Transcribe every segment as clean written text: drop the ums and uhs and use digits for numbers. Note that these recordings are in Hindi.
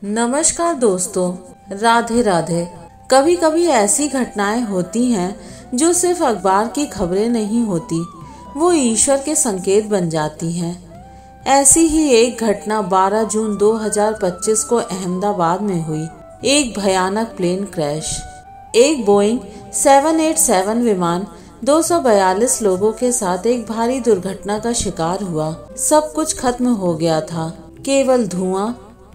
नमस्कार दोस्तों, राधे राधे। कभी कभी ऐसी घटनाएं होती हैं जो सिर्फ अखबार की खबरें नहीं होती, वो ईश्वर के संकेत बन जाती हैं। ऐसी ही एक घटना 12 जून 2025 को अहमदाबाद में हुई। एक भयानक प्लेन क्रैश। एक बोइंग 787 विमान 242 लोगों के साथ एक भारी दुर्घटना का शिकार हुआ। सब कुछ खत्म हो गया था, केवल धुआं,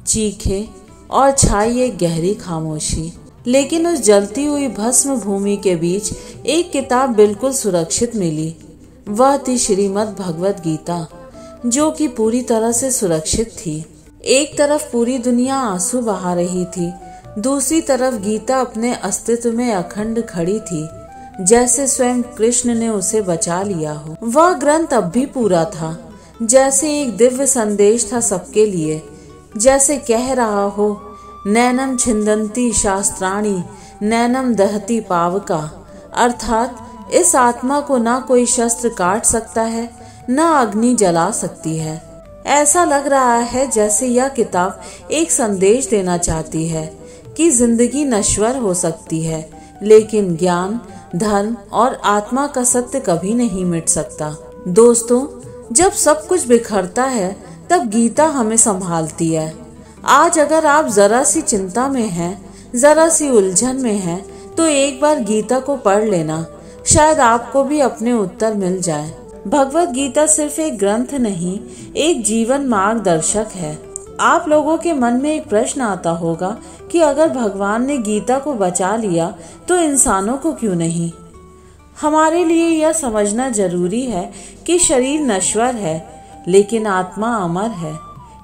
चीखें और छाई एक गहरी खामोशी। लेकिन उस जलती हुई भस्म भूमि के बीच एक किताब बिल्कुल सुरक्षित मिली। वह थी श्रीमद् भगवत गीता, जो कि पूरी तरह से सुरक्षित थी। एक तरफ पूरी दुनिया आंसू बहा रही थी, दूसरी तरफ गीता अपने अस्तित्व में अखंड खड़ी थी, जैसे स्वयं कृष्ण ने उसे बचा लिया हो। वह ग्रंथ अब भी पूरा था, जैसे एक दिव्य संदेश था सबके लिए। जैसे कह रहा हो, नैनम छिंदंती शास्त्राणि नैनम दहती पावका, अर्थात इस आत्मा को ना कोई शस्त्र काट सकता है, ना अग्नि जला सकती है। ऐसा लग रहा है जैसे यह किताब एक संदेश देना चाहती है कि जिंदगी नश्वर हो सकती है, लेकिन ज्ञान, धर्म और आत्मा का सत्य कभी नहीं मिट सकता। दोस्तों, जब सब कुछ बिखरता है तब गीता हमें संभालती है। आज अगर आप जरा सी चिंता में हैं, जरा सी उलझन में हैं, तो एक बार गीता को पढ़ लेना, शायद आपको भी अपने उत्तर मिल जाए। भगवत गीता सिर्फ एक ग्रंथ नहीं, एक जीवन मार्गदर्शक है। आप लोगों के मन में एक प्रश्न आता होगा कि अगर भगवान ने गीता को बचा लिया तो इंसानों को क्यों नहीं? हमारे लिए यह समझना जरूरी है कि शरीर नश्वर है, लेकिन आत्मा अमर है।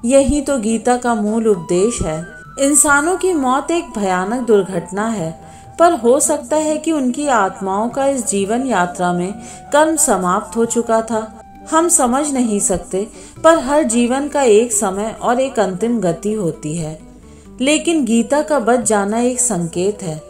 यही तो गीता का मूल उपदेश है। इंसानों की मौत एक भयानक दुर्घटना है, पर हो सकता है कि उनकी आत्माओं का इस जीवन यात्रा में कर्म समाप्त हो चुका था। हम समझ नहीं सकते, पर हर जीवन का एक समय और एक अंतिम गति होती है। लेकिन गीता का बच जाना एक संकेत है,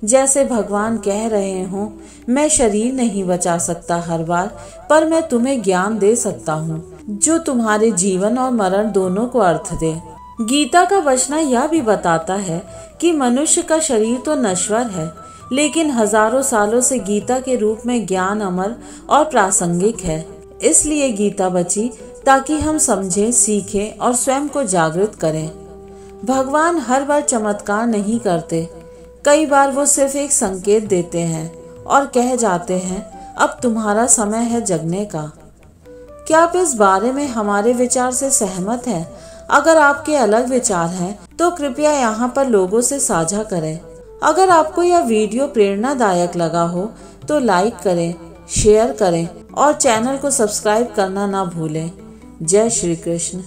जैसे भगवान कह रहे हों, मैं शरीर नहीं बचा सकता हर बार, पर मैं तुम्हें ज्ञान दे सकता हूँ जो तुम्हारे जीवन और मरण दोनों को अर्थ दे। गीता का बचना यह भी बताता है कि मनुष्य का शरीर तो नश्वर है, लेकिन हजारों सालों से गीता के रूप में ज्ञान अमर और प्रासंगिक है। इसलिए गीता बची ताकि हम समझें, सीखें और स्वयं को जागृत करें। भगवान हर बार चमत्कार नहीं करते, कई बार वो सिर्फ एक संकेत देते हैं और कह जाते हैं, अब तुम्हारा समय है जगने का। क्या आप इस बारे में हमारे विचार से सहमत हैं? अगर आपके अलग विचार हैं तो कृपया यहाँ पर लोगों से साझा करें। अगर आपको यह वीडियो प्रेरणादायक लगा हो तो लाइक करें, शेयर करें और चैनल को सब्सक्राइब करना ना भूलें। जय श्री कृष्ण।